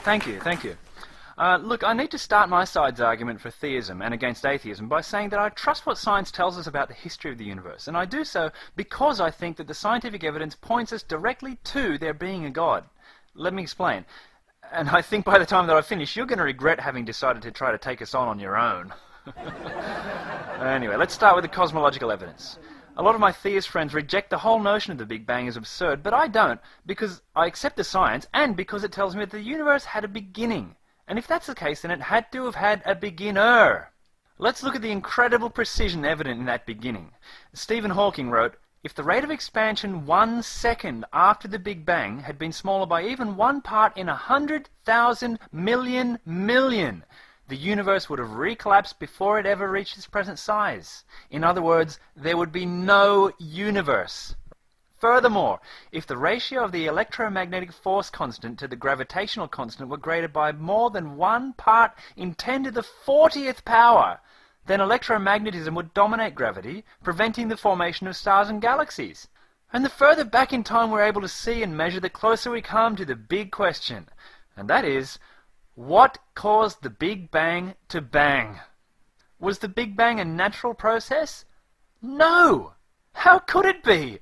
Thank you, thank you. Look, I need to start my side's argument for theism and against atheism by saying that I trust what science tells us about the history of the universe, and I do so because I think that the scientific evidence points us directly to there being a God. Let me explain. And I think by the time that I finish, you're going to regret having decided to try to take us on your own. Anyway, let's start with the cosmological evidence. A lot of my theist friends reject the whole notion of the Big Bang as absurd, but I don't, because I accept the science and because it tells me that the universe had a beginning. And if that's the case, then it had to have had a beginner. Let's look at the incredible precision evident in that beginning. Stephen Hawking wrote, "If the rate of expansion 1 second after the Big Bang had been smaller by even 1 part in 100,000 million, the universe would have recollapsed before it ever reached its present size. In other words, there would be no universe." Furthermore, if the ratio of the electromagnetic force constant to the gravitational constant were greater by more than 1 part in 10 to the 40th power, then electromagnetism would dominate gravity, preventing the formation of stars and galaxies. And the further back in time we're able to see and measure, the closer we come to the big question. And that is, what caused the Big Bang to bang? Was the Big Bang a natural process? No! How could it be?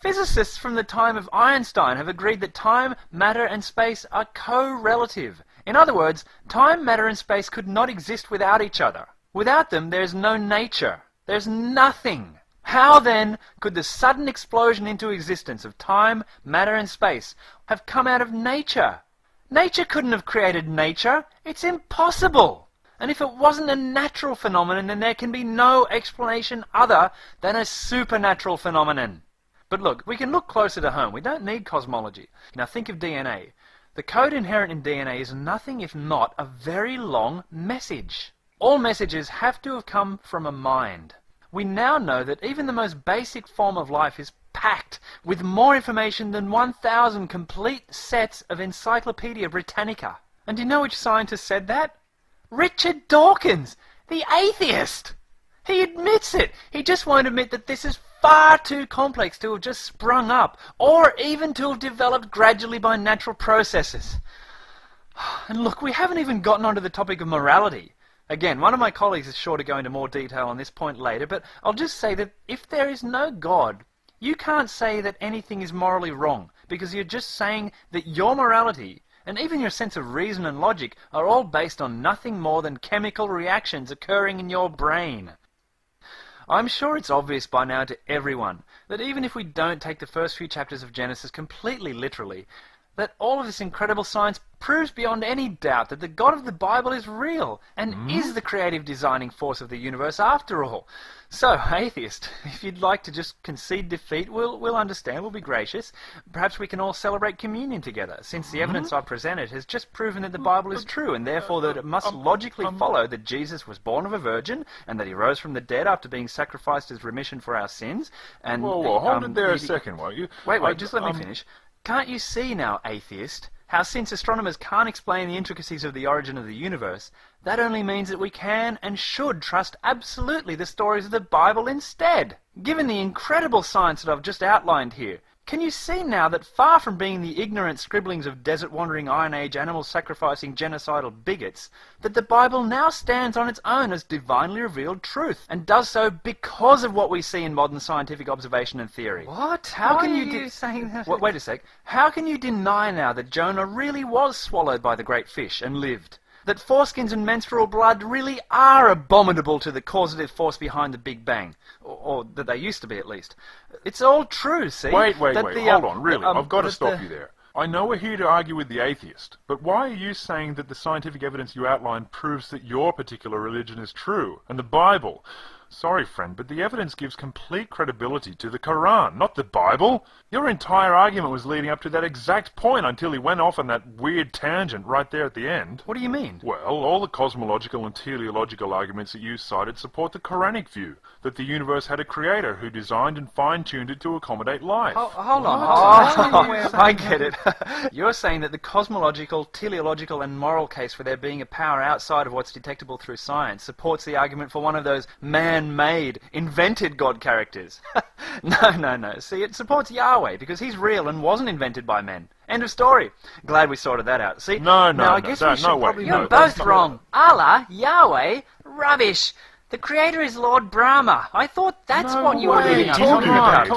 Physicists from the time of Einstein have agreed that time, matter and space are co-relative. In other words, time, matter and space could not exist without each other. Without them, there's no nature. There's nothing. How then could the sudden explosion into existence of time, matter and space have come out of nature? Nature couldn't have created nature. It's impossible. And if it wasn't a natural phenomenon, then there can be no explanation other than a supernatural phenomenon. But look, we can look closer to home. We don't need cosmology. Now think of DNA. The code inherent in DNA is nothing if not a very long message. All messages have to have come from a mind. We now know that even the most basic form of life is packed with more information than 1,000 complete sets of Encyclopedia Britannica. And do you know which scientist said that? Richard Dawkins, the atheist! He admits it. He just won't admit that this is far too complex to have just sprung up, or even to have developed gradually by natural processes. And look, we haven't even gotten onto the topic of morality. Again, one of my colleagues is sure to go into more detail on this point later, but I'll just say that if there is no God, you can't say that anything is morally wrong, because you're just saying that your morality, and even your sense of reason and logic, are all based on nothing more than chemical reactions occurring in your brain. I'm sure it's obvious by now to everyone that even if we don't take the first few chapters of Genesis completely literally, that all of this incredible science proves beyond any doubt that the God of the Bible is real and is the creative designing force of the universe after all. So, atheist, if you'd like to just concede defeat, we'll understand, we'll be gracious. Perhaps we can all celebrate communion together, since the evidence I've presented has just proven that the Bible is true, and therefore that it must logically follow that Jesus was born of a virgin, and that he rose from the dead after being sacrificed as remission for our sins, and... Whoa, hold it there a second, won't you? Wait, just let me finish. Can't you see now, atheist, how since astronomers can't explain the intricacies of the origin of the universe, that only means that we can and should trust absolutely the stories of the Bible instead? Given the incredible science that I've just outlined here, can you see now that far from being the ignorant scribblings of desert-wandering Iron Age animal-sacrificing genocidal bigots, that the Bible now stands on its own as divinely revealed truth, and does so because of what we see in modern scientific observation and theory? What? How can Why you are you saying that? Wait a sec. How can you deny now that Jonah really was swallowed by the great fish and lived? That foreskins and menstrual blood really are abominable to the causative force behind the Big Bang. Or that they used to be, at least. It's all true, see? Wait, hold on, really. I've got to stop you there. I know we're here to argue with the atheist, but why are you saying that the scientific evidence you outlined proves that your particular religion is true, and the Bible? Sorry, friend, but the evidence gives complete credibility to the Quran, not the Bible. Your entire argument was leading up to that exact point until he went off on that weird tangent right there at the end. What do you mean? Well, all the cosmological and teleological arguments that you cited support the Quranic view, that the universe had a creator who designed and fine-tuned it to accommodate life. Hold on. I get it. You're saying that the cosmological, teleological and moral case for there being a power outside of what's detectable through science supports the argument for one of those man-made, invented God characters. No. See, it supports Yahweh because he's real and wasn't invented by men. End of story. Glad we sorted that out. See? No, You're both wrong. Allah, Yahweh, rubbish. The creator is Lord Brahma. I thought that's what you were talking about.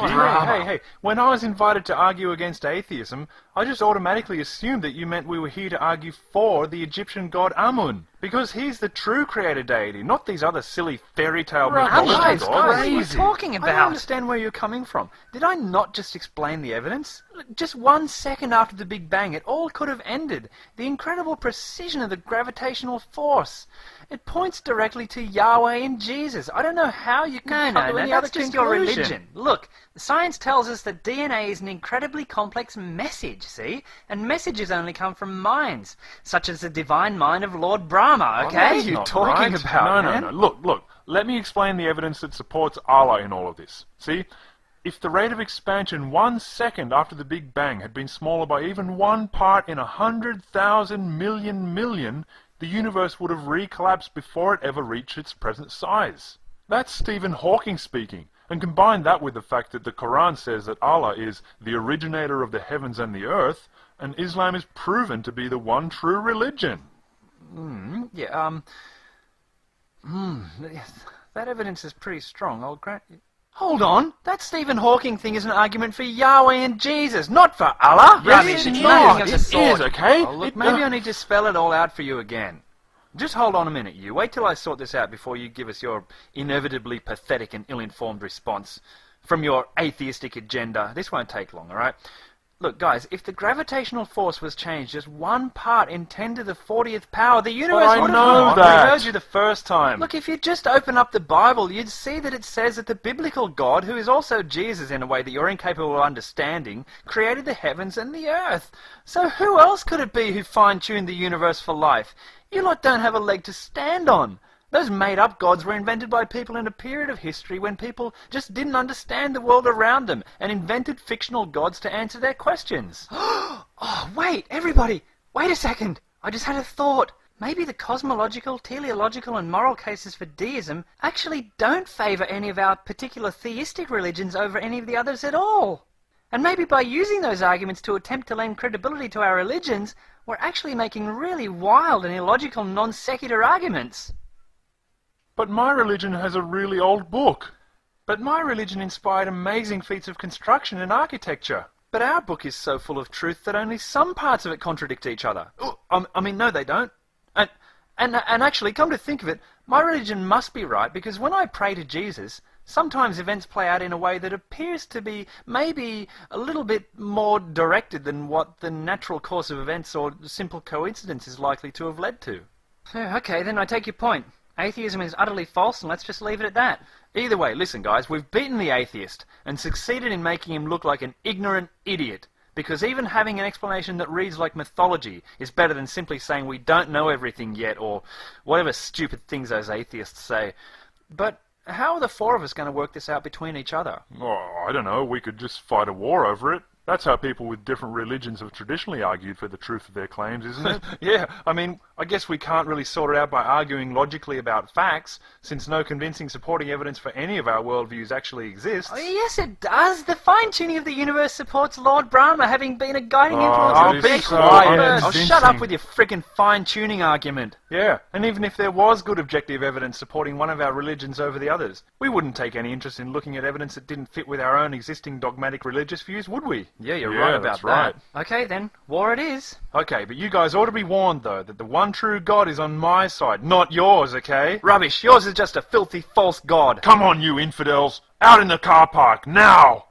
Hey, when I was invited to argue against atheism, I just automatically assumed that you meant we were here to argue for the Egyptian god Amun. Because he's the true creator deity, not these other silly fairy tale mythology gods. What are you talking about? I don't understand where you're coming from. Did I not just explain the evidence? Just 1 second after the Big Bang, it all could have ended. The incredible precision of the gravitational force. It points directly to Yahweh and Jesus. I don't know how you can come to any other conclusion. That's just your religion. Look, science tells us that DNA is an incredibly complex message, see? And messages only come from minds, such as the divine mind of Lord Brahma, okay? What are you talking about, man? No. Look. Let me explain the evidence that supports Allah in all of this. See? If the rate of expansion 1 second after the Big Bang had been smaller by even 1 part in 100,000 million, the universe would have recollapsed before it ever reached its present size. That's Stephen Hawking speaking. And combine that with the fact that the Quran says that Allah is the originator of the heavens and the earth, and Islam is proven to be the one true religion. That evidence is pretty strong, I'll grant you. Hold on, that Stephen Hawking thing is an argument for Yahweh and Jesus, not for Allah. Yes, it is, okay? Oh, look, maybe I need to spell it all out for you again. Just hold on a minute, you. Wait till I sort this out before you give us your inevitably pathetic and ill-informed response from your atheistic agenda. This won't take long, alright? Look, guys, if the gravitational force was changed just 1 part in 10 to the 40th power, the universe would have... I heard you the first time. Look, if you just open up the Bible, you'd see that it says that the biblical God, who is also Jesus in a way that you're incapable of understanding, created the heavens and the earth. So who else could it be who fine-tuned the universe for life? You lot don't have a leg to stand on. Those made-up gods were invented by people in a period of history when people just didn't understand the world around them and invented fictional gods to answer their questions. Oh, wait, everybody, wait a second. I just had a thought. Maybe the cosmological, teleological and moral cases for deism actually don't favour any of our particular theistic religions over any of the others at all. And maybe by using those arguments to attempt to lend credibility to our religions, we're actually making really wild and illogical non-secular arguments. But my religion has a really old book. But my religion inspired amazing feats of construction and architecture. But our book is so full of truth that only some parts of it contradict each other. I mean, no, they don't. And actually, come to think of it, my religion must be right because when I pray to Jesus, sometimes events play out in a way that appears to be maybe a little bit more directed than what the natural course of events or simple coincidence is likely to have led to. Okay, then I take your point. Atheism is utterly false, and let's just leave it at that. Either way, listen guys, we've beaten the atheist and succeeded in making him look like an ignorant idiot. Because even having an explanation that reads like mythology is better than simply saying we don't know everything yet, or whatever stupid things those atheists say. But how are the four of us going to work this out between each other? Oh, I don't know, we could just fight a war over it. That's how people with different religions have traditionally argued for the truth of their claims, isn't it? Yeah, I mean, I guess we can't really sort it out by arguing logically about facts, since no convincing supporting evidence for any of our worldviews actually exists. Oh, yes, it does. The fine-tuning of the universe supports Lord Brahma having been a guiding influence. Be quiet. Oh, shut up with your frickin' fine-tuning argument. Yeah, and even if there was good objective evidence supporting one of our religions over the others, we wouldn't take any interest in looking at evidence that didn't fit with our own existing dogmatic religious views, would we? Yeah, you're right about that. Right. Okay then, war it is. Okay, but you guys ought to be warned though that the one true God is on my side, not yours, okay? Rubbish, yours is just a filthy false god. Come on you infidels, out in the car park, now!